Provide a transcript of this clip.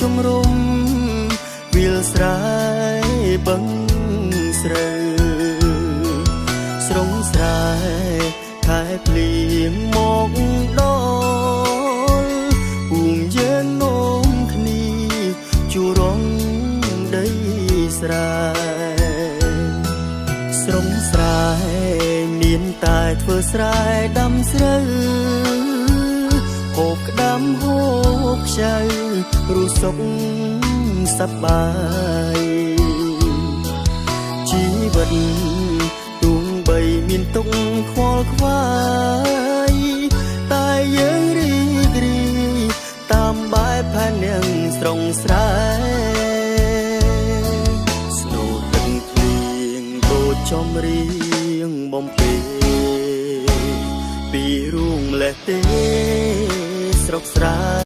ជំរុំវិលស្រែបឹងស្រូវស្រងស្រែខែភ្លៀងមកដល់ពូមយើងនោមគ្នាជួរងដីស្រែស្រងស្រែមានតែធ្វើស្រែដាំស្រូវហូបក្ដាំហូបខ្ចៅរស់សុខសប្បាយជីវិតទោះបីមានទុក្ខខ្វល់ខ្វាយតែយើងរីករាយតាមបែបផែននាងស្រងស្រែស្នូលទឹកភ្លៀងដូចចំរៀងបំពេពីរួងលេះទេស្រុកស្រែ